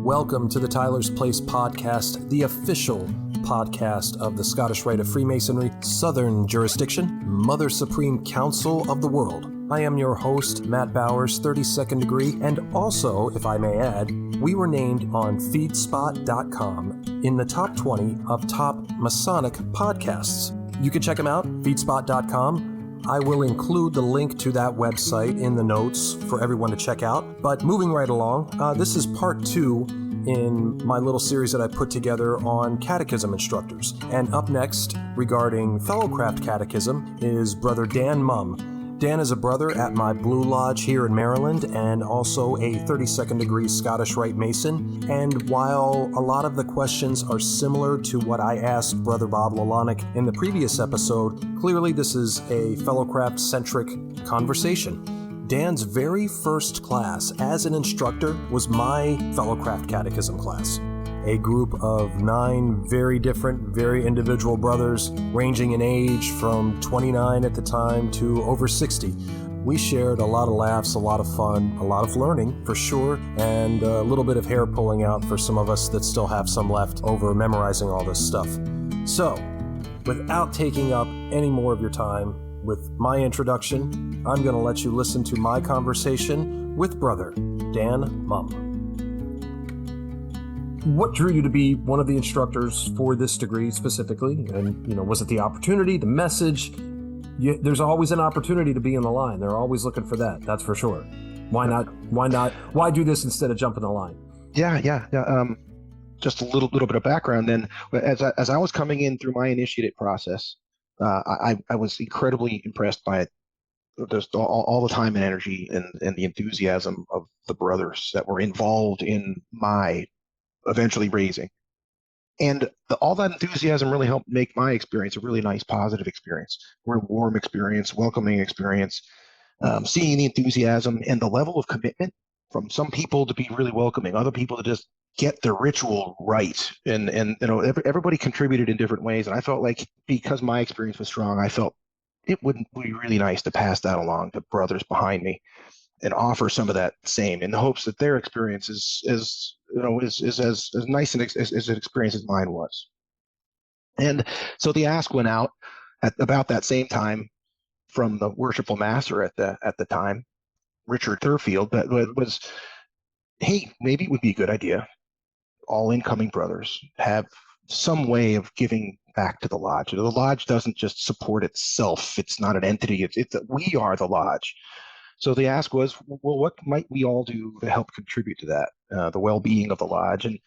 Welcome to the Tyler's Place podcast, the official podcast of the Scottish Rite of Freemasonry, Southern Jurisdiction, Mother Supreme Council of the World. I am your host, Matt Bowers, 32nd degree, and also, if I may add, we were named on feedspot.com in the top 20 of top Masonic podcasts. You can check them out, feedspot.com. I will include the link to that website in the notes for everyone to check out. But moving right along, this is part 2 in my little series that I put together on catechism instructors. And up next, regarding Fellowcraft Catechism, is Brother Dan Mumm. Dan is a brother at my Blue Lodge here in Maryland and also a 32nd degree Scottish Rite Mason. And while a lot of the questions are similar to what I asked Brother Bob Lalonic in the previous episode, clearly this is a Fellowcraft-centric conversation. Dan's very first class as an instructor was my Fellowcraft Catechism class. A group of 9 very different, very individual brothers, ranging in age from 29 at the time to over 60. We shared a lot of laughs, a lot of fun, a lot of learning for sure, and a little bit of hair pulling out for some of us that still have some left over memorizing all this stuff. So, without taking up any more of your time with my introduction, I'm going to let you listen to my conversation with Brother Dan Mumm. What drew you to be one of the instructors for this degree specifically? And, was it the opportunity, the message? There's always an opportunity to be in the line. They're always looking for that. That's for sure. Why not? Why do this instead of jumping the line? Yeah. Just a little bit of background then. As I was coming in through my initiated process, I was incredibly impressed by it. Just all the time and energy and the enthusiasm of the brothers that were involved in my eventually raising. And all that enthusiasm really helped make my experience a really nice, positive experience, a warm experience, welcoming experience, seeing the enthusiasm and the level of commitment from some people to be really welcoming, other people to just get the ritual right. And everybody contributed in different ways. And I felt like because my experience was strong, I felt it would be really nice to pass that along to brothers behind me and offer some of that same in the hopes that their experience is as nice as an experience as mine was. And so the ask went out at about that same time from the worshipful master at the time, Richard Thurfield, that was, hey, maybe it would be a good idea, all incoming brothers have some way of giving back to the lodge. The lodge doesn't just support itself. It's not an entity. It's we are the lodge. So the ask was, well, what might we all do to help contribute to that, the well-being of the lodge? And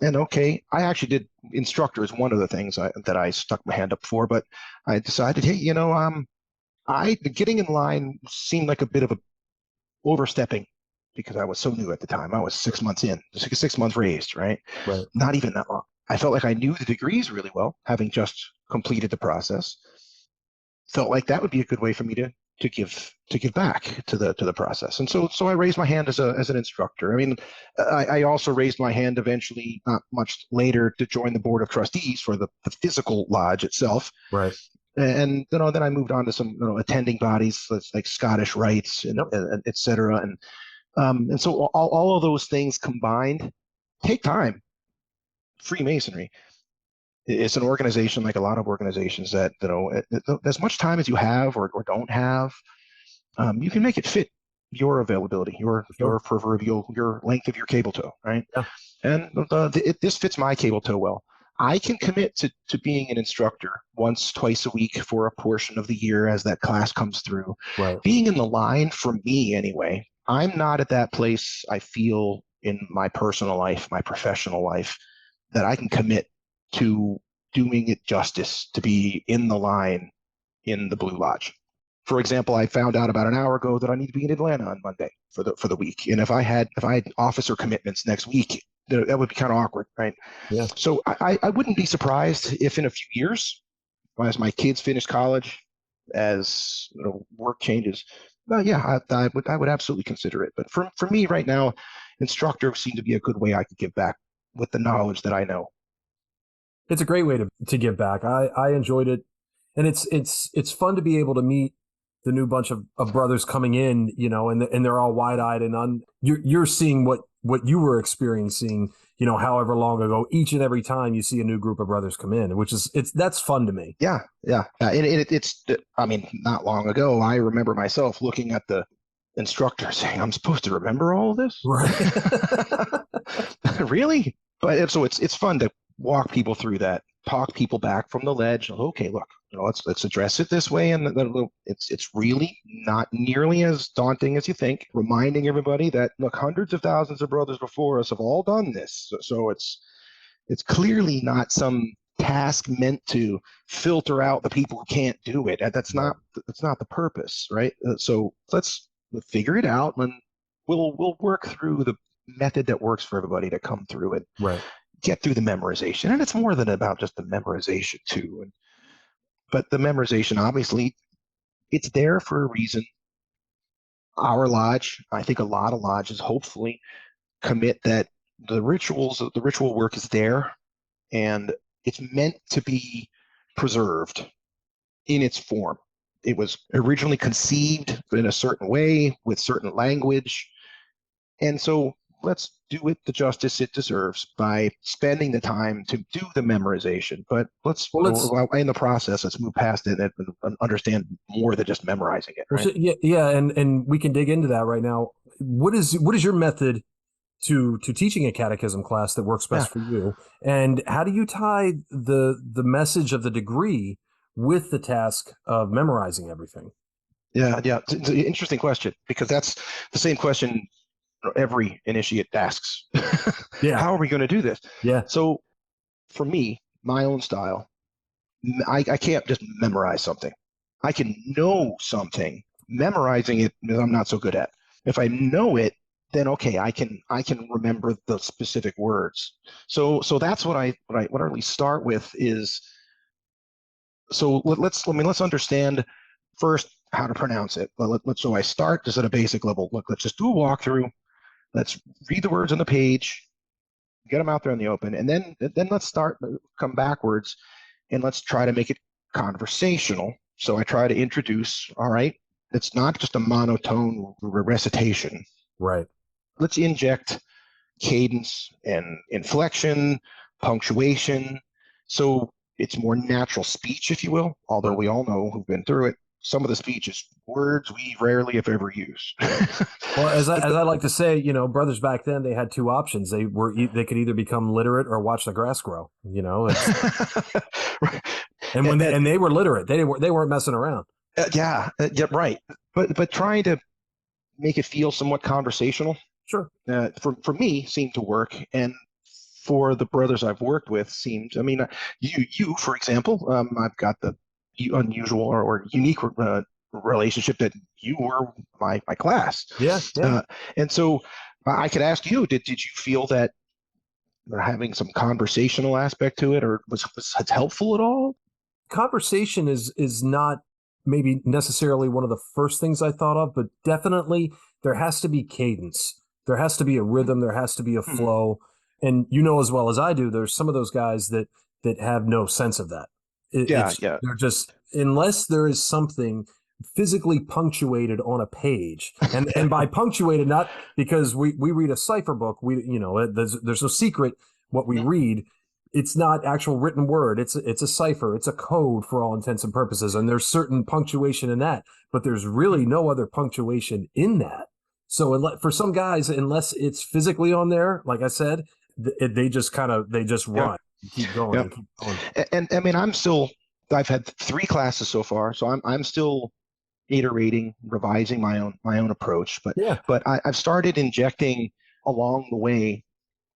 okay, I actually did instructor is one of the things that I stuck my hand up for, but I decided, hey, getting in line seemed like a bit of a overstepping because I was so new at the time. I was 6 months in, 6 months raised, right? Not even that long. I felt like I knew the degrees really well, having just completed the process. Felt like that would be a good way for me to give back to the process. And so I raised my hand as an instructor. I mean, I also raised my hand eventually, not much later, to join the board of trustees for the physical lodge itself. Right. And then I moved on to some attending bodies like Scottish Rites and et cetera. And so all of those things combined take time. Freemasonry is an organization like a lot of organizations that, as much time as you have or don't have, you can make it fit your availability, your proverbial, your length of your cable toe, right? Yeah. And this fits my cable toe well. I can commit to being an instructor once, twice a week for a portion of the year as that class comes through. Right. Being in the line, for me anyway, I'm not at that place I feel in my personal life, my professional life, that I can commit to doing it justice to be in the line in the Blue Lodge. For example, I found out about an hour ago that I need to be in Atlanta on Monday for the week. And if I had officer commitments next week, that would be kind of awkward, right? Yeah. So I wouldn't be surprised if in a few years, as my kids finish college, as work changes, I would absolutely consider it. But for me right now, instructor seemed to be a good way I could give back with the knowledge that I know. It's a great way to give back. I enjoyed it. And it's fun to be able to meet the new bunch of brothers coming in, and they're all wide eyed and you're seeing what you were experiencing, however long ago, each and every time you see a new group of brothers come in, which is that's fun to me. Yeah. It's, I mean, not long ago, I remember myself looking at the instructor saying, I'm supposed to remember all of this? Right. Really? But so it's fun to walk people through that, talk people back from the ledge. Okay, look, let's address it this way, and it's really not nearly as daunting as you think. Reminding everybody that look, hundreds of thousands of brothers before us have all done this, so it's clearly not some task meant to filter out the people who can't do it. That's not the purpose, right? So let's figure it out, and we'll work through the method that works for everybody to come through it. Right. Get through the memorization, and it's more than about just the memorization too. But the memorization, obviously, it's there for a reason. Our lodge, I think a lot of lodges, hopefully, commit that the ritual work is there, and it's meant to be preserved in its form. It was originally conceived in a certain way with certain language, and so let's do it the justice it deserves by spending the time to do the memorization. But in the process, let's move past it and understand more than just memorizing it. Right? Yeah, and we can dig into that right now. What is your method to teaching a catechism class that works best for you? And how do you tie the message of the degree with the task of memorizing everything? Yeah. It's an interesting question, because that's the same question every initiate asks. Yeah. How are we going to do this? Yeah. So for me, my own style, I can't just memorize something. I can know something. Memorizing it, I'm not so good at. If I know it, then okay, I can remember the specific words. So that's what I really start with is. So let's understand first how to pronounce it. So I start just at a basic level. Look, let's just do a walkthrough. Let's read the words on the page, get them out there in the open, and then let's come backwards, and let's try to make it conversational. So I try to introduce, all right, it's not just a monotone recitation. Right. Let's inject cadence and inflection, punctuation. So it's more natural speech, if you will, although we all know who've been through it. Some of the speech is words we rarely, if ever, use. Well, as I like to say, brothers back then, they had two options. They could either become literate or watch the grass grow. And they were literate. They weren't messing around. Yeah, right. But trying to make it feel somewhat conversational, sure, for me seemed to work, and for the brothers I've worked with seemed. I mean, you for example, I've got the unusual or unique relationship that you were my class. Yeah. And so I could ask you, did you feel that having some conversational aspect to it, or was helpful at all? Conversation is not maybe necessarily one of the first things I thought of, but definitely there has to be cadence. There has to be a rhythm. There has to be a flow. And as well as I do, there's some of those guys that have no sense of that. They're just, unless there is something physically punctuated on a page, and by punctuated, not because we read a cipher book, there's no secret what we read. It's not actual written word. It's a cipher. It's a code for all intents and purposes. And there's certain punctuation in that, but there's really no other punctuation in that. So for some guys, unless it's physically on there, like I said, they just run. Keep going. And keep going. And I mean, I've had 3 classes so far, so I'm still iterating, revising my own approach. But I've started injecting along the way,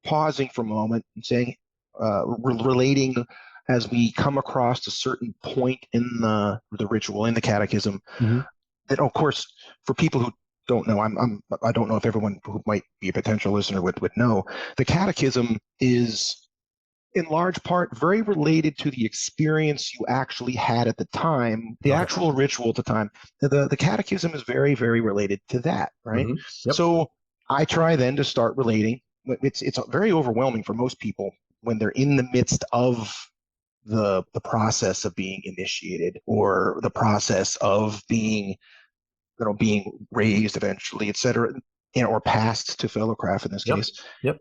pausing for a moment and saying, relating as we come across a certain point in the ritual, in the catechism. Mm-hmm. That, of course, for people who don't know, I don't know if everyone who might be a potential listener would know, the catechism is in large part very related to the experience you actually had at the time, the actual ritual at the time. The catechism is very, very related to that, right? Mm-hmm. Yep. So I try then to start relating. It's very overwhelming for most people when they're in the midst of the process of being initiated, or the process of being being raised eventually, et cetera, or passed to fellow craft in this Yep. case. Yep.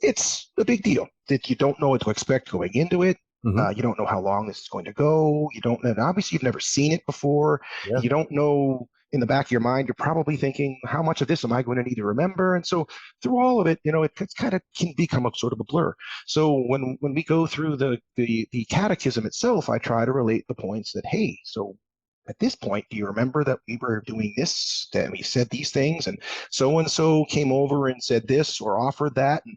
It's a big deal that you don't know what to expect going into it. Mm-hmm. You don't know how long this is going to go. You don't know. Obviously, you've never seen it before. Yeah. You don't know. In the back of your mind, you're probably thinking, how much of this am I going to need to remember? And so through all of it, it kind of can become a sort of a blur. So when we go through the catechism itself, I try to relate the points that, hey, so at this point, do you remember that we were doing this, that we said these things, and so came over and said this or offered that, and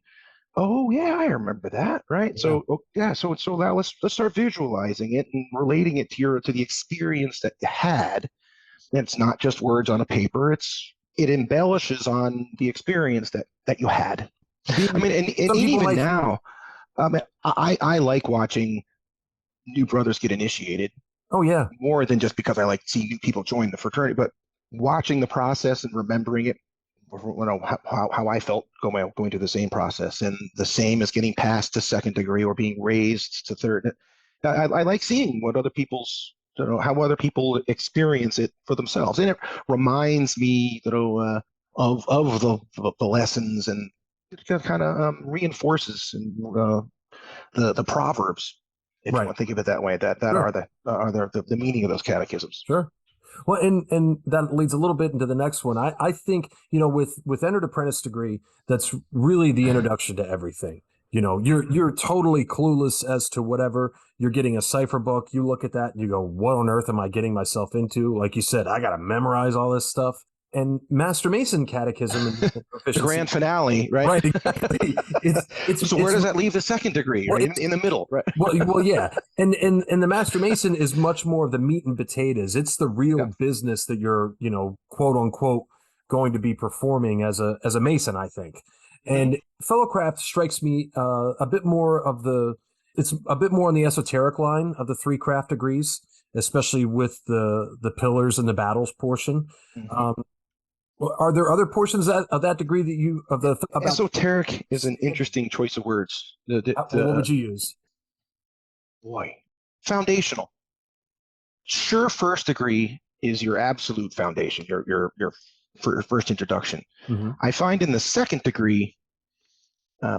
oh yeah, I remember that, right? Yeah. So yeah, so now let's start visualizing it and relating it to the experience that you had. And it's not just words on a paper; it embellishes on the experience that you had. I mean, and Some people even might. now, I like watching new brothers get initiated Oh yeah. more than just because I like seeing new people join the fraternity, but watching the process and remembering it, how I felt going through the same process, and the same as getting past to second degree or being raised to third. I like seeing what other people's, how other people experience it for themselves, and it reminds me, of the lessons, and it kind of reinforces the proverbs, if you Right. want to think of it that way, that Sure. are the meaning of those catechisms. Sure. Well, and that leads a little bit into the next one. I think, with entered apprentice degree, that's really the introduction to everything. You're totally clueless as to whatever. You're getting a cipher book. You look at that and you go, what on earth am I getting myself into? Like you said, I got to memorize all this stuff. And Master Mason Catechism and The proficiency. grand finale, right? Right, exactly. So where does that leave the second degree? well, Right in the middle, right? well, yeah, and the Master Mason is much more of the meat and potatoes. It's the real Yeah. business that you're, quote unquote, going to be performing as a Mason, I think. Mm-hmm. And Fellowcraft strikes me a bit more of it's a bit more on the esoteric line of the three craft degrees, especially with the pillars and the battles portion. Mm-hmm. Um, are there other portions of that degree that you of the about? Esoteric is an interesting choice of words. What would you use? Boy, foundational. Sure, first degree is your absolute foundation, your first introduction. Mm-hmm. I find in the second degree,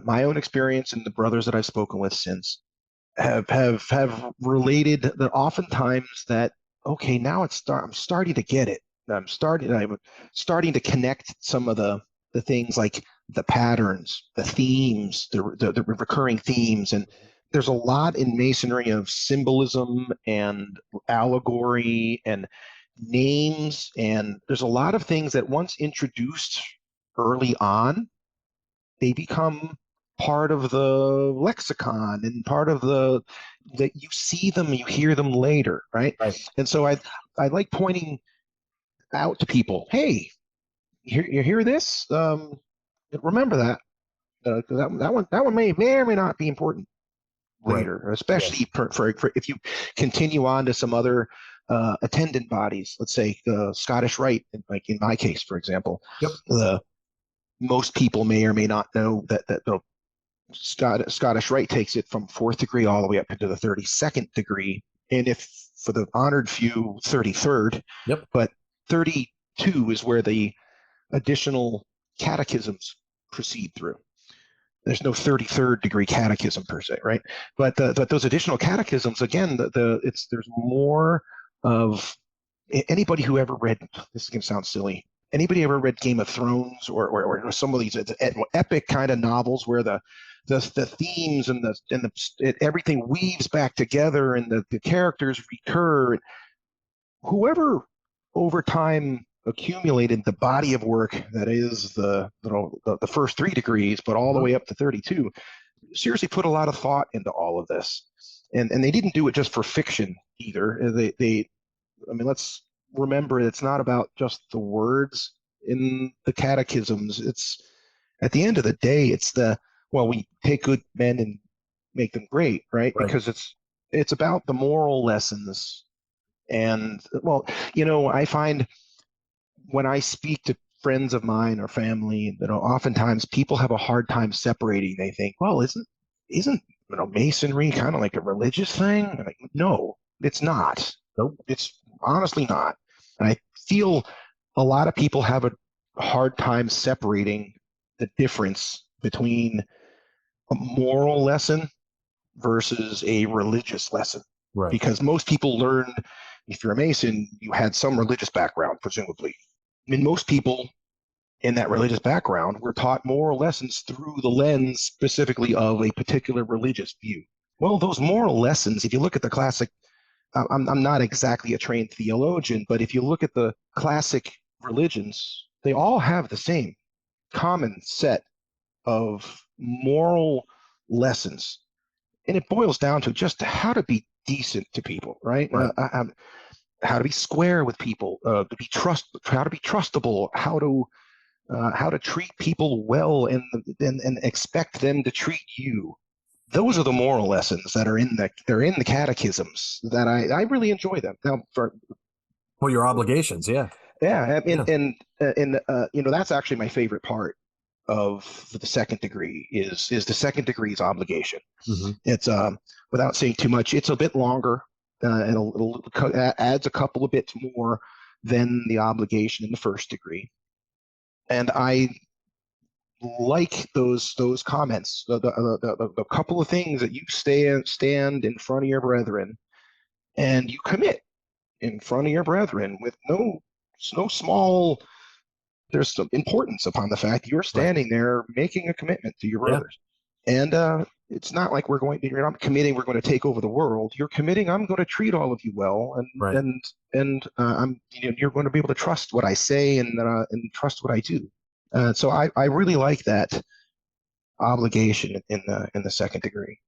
my own experience and the brothers that I've spoken with since have related that oftentimes that, okay, now I'm starting to get it. I'm starting to connect some of the things like the patterns, the themes, the recurring themes, and there's a lot in masonry of symbolism and allegory and names, and there's a lot of things that once introduced early on, they become part of the lexicon and part of the that you see them, you hear them later, right? Right. And so I like pointing out to people, hey, you hear this? Remember that, that one may or may not be important Right. later, especially for if you continue on to some other attendant bodies. Let's say Scottish Rite, like in my case, for example. Yep. Most people may or may not know that Scottish Rite takes it from fourth degree all the way up into the 32nd degree, and if for the honored few, 33rd. Yep. But 32 is where the additional catechisms proceed through. There's no 33rd degree catechism per se, right? But those additional catechisms, again, there's more of anybody who ever read. This is going to sound silly. Anybody ever read Game of Thrones or some of these epic kind of novels where the themes and everything weaves back together and the characters recur. Whoever over time accumulated the body of work that is the first three degrees, but all the way up to 32, seriously put a lot of thought into all of this, and they didn't do it just for fiction either. I mean, let's remember it's not about just the words in the catechisms. It's at the end of the day, it's we take good men and make them great, right? Right. Because it's about the moral lessons. And I find when I speak to friends of mine or family, oftentimes people have a hard time separating. They think, well, isn't masonry kind of like a religious thing? Like, no, it's not. Nope. It's honestly not. And I feel a lot of people have a hard time separating the difference between a moral lesson versus a religious lesson. Right. Because most people learn, if you're a Mason, you had some religious background, presumably. I mean, most people in that religious background were taught moral lessons through the lens specifically of a particular religious view. Well, those moral lessons, if you look at the classic, I'm not exactly a trained theologian, but if you look at the classic religions, they all have the same common set of moral lessons. And it boils down to just how to be decent to people, right? Right. How to be square with people, how to be trustable, how to treat people well, and expect them to treat you. Those are the moral lessons that are in the catechisms that I really enjoy them. Now, Well, your obligations, yeah. yeah, Yeah. and that's actually my favorite part of the second degree is the second degree's obligation. Mm-hmm. It's without saying too much, it's a bit longer and adds a couple of bits more than the obligation in the first degree. And I like those comments, the couple of things that you stand in front of your brethren and you commit in front of your brethren with no small. There's some importance upon the fact you're standing there making a commitment to your brothers. And it's not like you're not committing we're going to take over the world. You're committing I'm going to treat all of you well, and you're going to be able to trust what I say and trust what I do. So I really like that obligation in the second degree.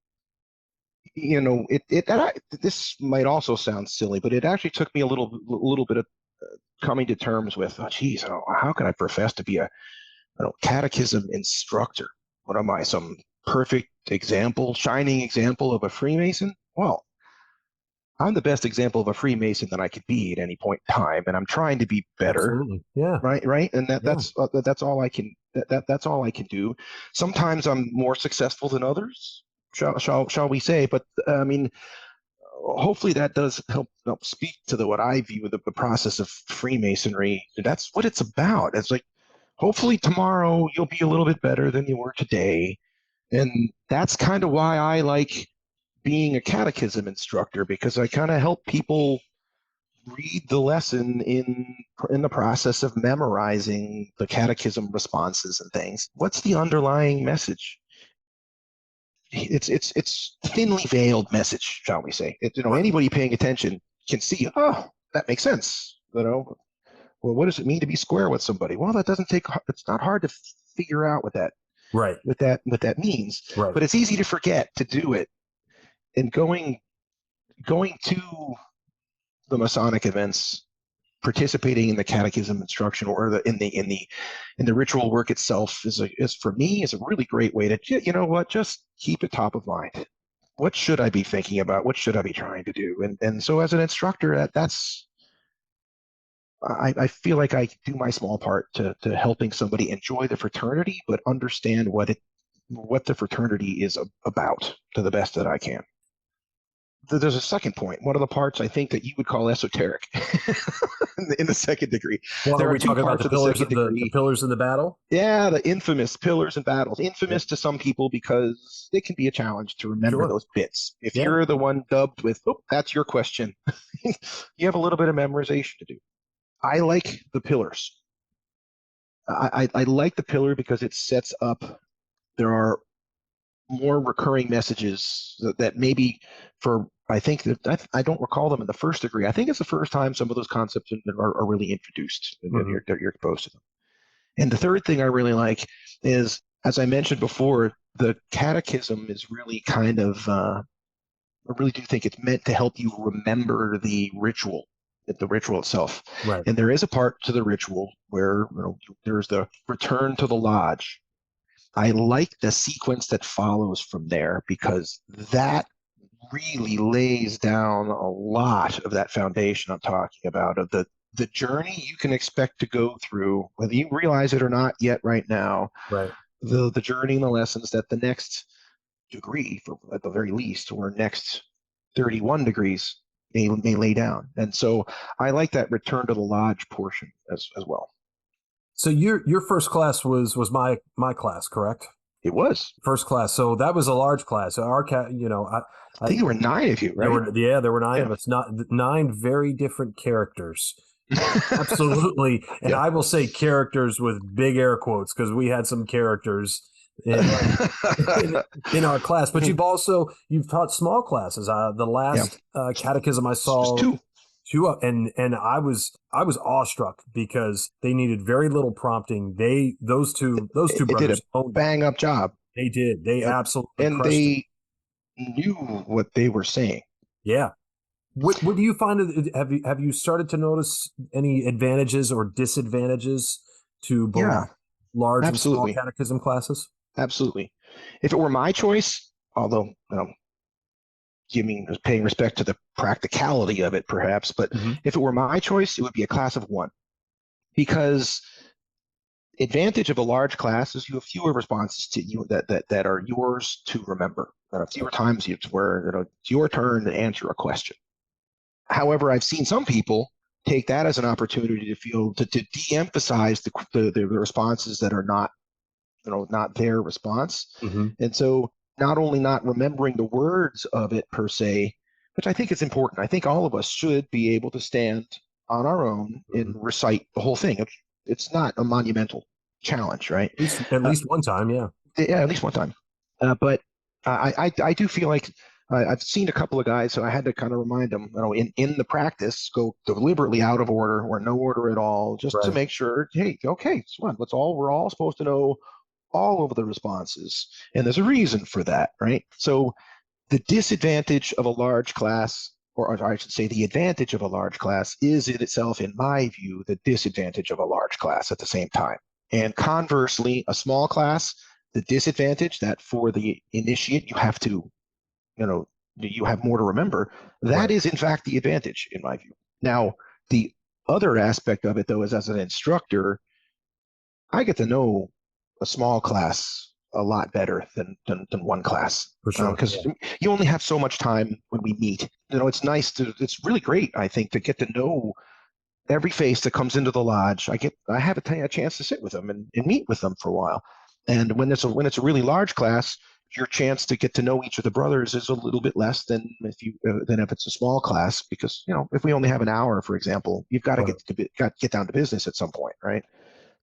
This might also sound silly, but it actually took me a little bit of coming to terms with, oh, geez, how can I profess to be a catechism instructor? What am I, some perfect example, shining example of a Freemason? Well, I'm the best example of a Freemason that I could be at any point in time, and I'm trying to be better. Absolutely. Yeah. Right. And that's all I can. That's all I can do. Sometimes I'm more successful than others, shall we say? But I mean, hopefully that does help speak to what I view the process of Freemasonry. That's what it's about. It's like, hopefully tomorrow you'll be a little bit better than you were today. And that's kind of why I like being a catechism instructor, because I kind of help people read the lesson in the process of memorizing the catechism responses and things. What's the underlying message? It's thinly veiled message, shall we say? Anybody paying attention can see. Oh, that makes sense. Well, what does it mean to be square with somebody? Well, that doesn't take. It's not hard to figure out what that means. Right. But it's easy to forget to do it. And going to the Masonic events, participating in the catechism instruction or in the ritual work itself is for me is a really great way to just keep it top of mind. What should I be thinking about? What should I be trying to do? And so as an instructor, I feel like I do my small part to helping somebody enjoy the fraternity, but understand what the fraternity is about to the best that I can. There's a second point. One of the parts I think that you would call esoteric in the second degree. Well, there are we talking about the pillars in the battle? Yeah, the infamous pillars and battles. Infamous to some people because it can be a challenge to remember those bits. If you're the one dubbed with, that's your question, you have a little bit of memorization to do. I like the pillars. I like the pillar because it sets up, there are more recurring messages that maybe I think that I don't recall them in the first degree. I think it's the first time some of those concepts are really introduced and you're exposed to them. And the third thing I really like is, as I mentioned before, the catechism is really kind of, I really do think it's meant to help you remember the ritual itself. Right. And there is a part to the ritual where there's the return to the lodge. I like the sequence that follows from there because that really lays down a lot of that foundation I'm talking about, of the journey you can expect to go through, whether you realize it or not yet right now. Right. The journey and the lessons that the next degree, at the very least, or next 31 degrees may lay down. And so I like that return to the lodge portion as well. So your first class was my class, correct? It was. First class. So that was a large class. Our cat, I think there were 9 of you, right? There were 9 Yeah. of us. Not 9 very different characters. Absolutely. And Yeah. I will say characters with big air quotes, because we had some characters in our class. But you've taught small classes. The last catechism I saw, Just 2, and I was awestruck because they needed very little prompting. Those two It did brothers a bang up job. They did. They absolutely and crushed it. they knew what they were saying. Yeah. What do you find? Have you started to notice any advantages or disadvantages to both large and small catechism classes? Absolutely. If it were my choice, although paying respect to the practicality of it, perhaps, but if it were my choice, it would be a class of 1, because advantage of a large class is you have fewer responses to you that are yours to remember. Fewer times where it's your turn to answer a question. However, I've seen some people take that as an opportunity to de-emphasize the responses that are not their response. And so not only not remembering the words of it per se, which I think is important. I think all of us should be able to stand on our own and recite the whole thing. It's not a monumental challenge, right? At least one time, yeah. Yeah, at least one time. But I do feel like I've seen a couple of guys, so I had to kind of remind them, in the practice, go deliberately out of order or no order at all, just to make sure, hey, okay, we're all supposed to know all of the responses, and there's a reason for that, right? So the disadvantage of a large class, or I should say the advantage of a large class, is in itself, in my view, the disadvantage of a large class at the same time. And conversely, a small class, the disadvantage that for the initiate, you have more to remember. That is, in fact, the advantage, in my view. Now, the other aspect of it, though, is as an instructor, I get to know a small class a lot better than one class. For sure. Because you only have so much time when we meet. It's really great, I think, to get to know every face that comes into the lodge. I have a chance to sit with them and meet with them for a while. And when it's a really large class, your chance to get to know each of the brothers is a little bit less than if it's a small class, because if we only have an hour, for example, you've got to get down to business at some point, right?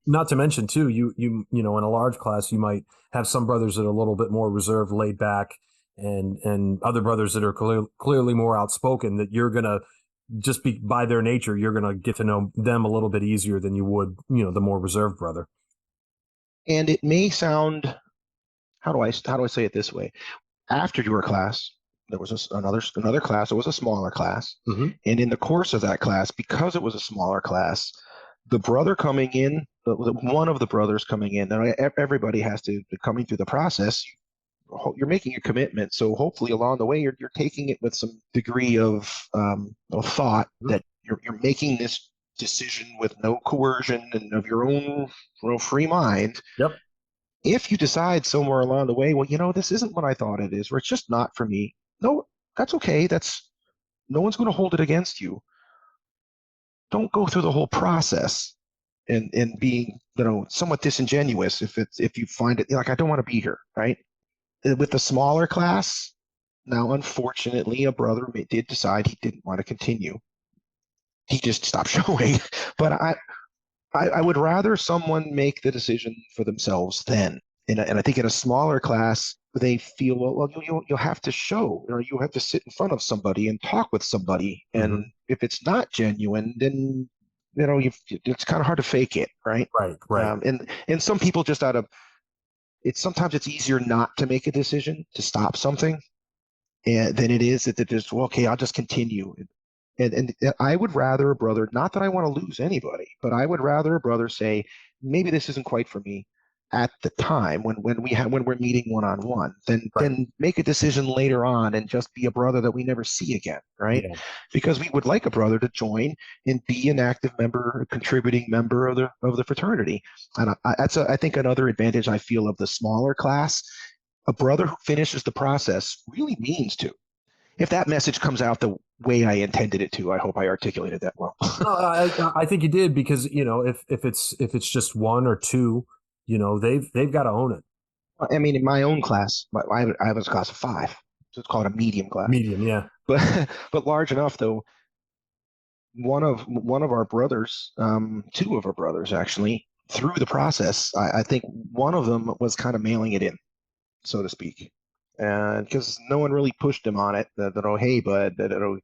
Not to mention too, in a large class, you might have some brothers that are a little bit more reserved, laid back, and other brothers that are clearly more outspoken, that you're gonna just be, by their nature, you're gonna get to know them a little bit easier than you would, the more reserved brother. And it may sound, how do I say it this way? After your class, there was another class. It was a smaller class, and in the course of that class, because it was a smaller class, the brother coming in, one of the brothers coming in, and everybody has to, coming through the process, you're making a commitment. So hopefully along the way, you're taking it with some degree of thought, that you're making this decision with no coercion and of your own free mind. Yep. If you decide somewhere along the way, well, this isn't what I thought it is, or it's just not for me. No, that's okay. No one's going to hold it against you. Don't go through the whole process and being somewhat disingenuous if you find it like, I don't want to be here, right? With the smaller class, now unfortunately a brother did decide he didn't want to continue. He just stopped showing. But I would rather someone make the decision for themselves then. And I think in a smaller class, they feel, well, you'll have to show, you have to sit in front of somebody and talk with somebody. And if it's not genuine, then, it's kind of hard to fake it, right? Right. And some people just sometimes it's easier not to make a decision, to stop something, than it is that they just, okay, I'll just continue. And I would rather a brother, not that I want to lose anybody, but I would rather a brother say, maybe this isn't quite for me at the time when we're meeting one-on-one, then make a decision later on and just be a brother that we never see again, right? Yeah. Because we would like a brother to join and be an active member, a contributing member of the fraternity. And that's I think another advantage I feel of the smaller class. A brother who finishes the process really means to. if that message comes out the way I intended it to. I hope I articulated that well. I think you did, because if it's just one or two, they've got to own it. I mean, in my own class, I was a class of 5, so it's called a medium class. Medium, yeah. But large enough though. One of our brothers, 2 of our brothers actually, through the process, I think one of them was kind of mailing it in, so to speak, and because no one really pushed him on it, that oh hey bud, that oh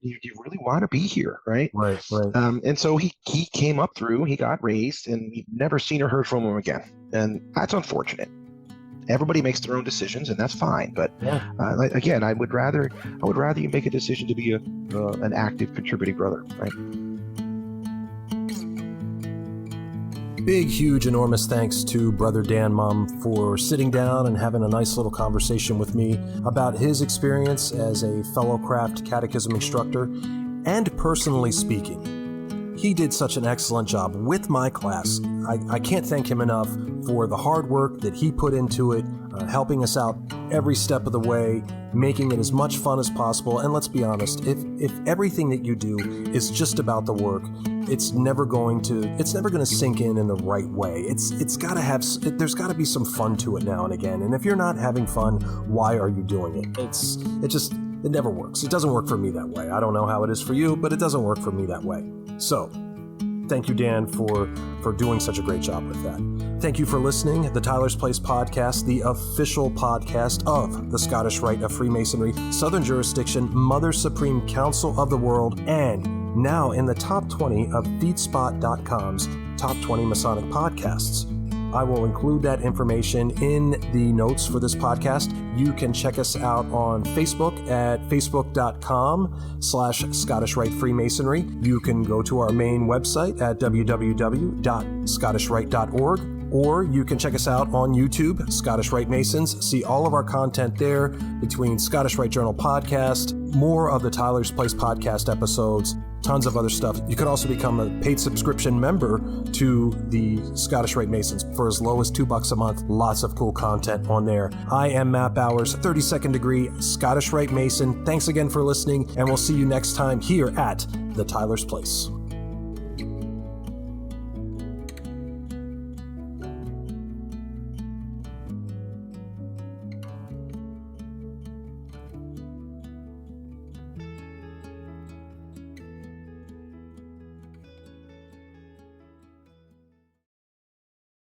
you really want to be here, right? Right. And so he came up through, he got raised, and we've never seen or heard from him again, and that's unfortunate. Everybody makes their own decisions, and that's fine. But yeah. Again, I would rather you make a decision to be an active contributing brother, right? Big, huge, enormous thanks to Brother Dan Mumm for sitting down and having a nice little conversation with me about his experience as a fellow craft catechism instructor, and personally speaking. He did such an excellent job with my class. I can't thank him enough for the hard work that he put into it, helping us out every step of the way, making it as much fun as possible. And let's be honest, if everything that you do is just about the work, it's never going to sink in the right way. There's got to be some fun to it now and again. And if you're not having fun, why are you doing it? It never works. It doesn't work for me that way. I don't know how it is for you, but it doesn't work for me that way. So, thank you, Dan, for doing such a great job with that. Thank you for listening. The Tyler's Place podcast, the official podcast of the Scottish Rite of Freemasonry, Southern Jurisdiction, Mother Supreme Council of the World, and now in the top 20 of feedspot.com's top 20 Masonic podcasts. I will include that information in the notes for this podcast. You can check us out on Facebook at facebook.com/Scottish Rite Freemasonry. You can go to our main website at www.scottishrite.org, or you can check us out on YouTube, Scottish Rite Masons. See all of our content there between Scottish Rite Journal podcast, more of the Tyler's Place podcast episodes, tons of other stuff. You can also become a paid subscription member to the Scottish Rite Masons for as low as $2 a month. Lots of cool content on there. I am Matt Bowers, 32nd degree Scottish Rite Mason. Thanks again for listening, and we'll see you next time here at the Tyler's Place.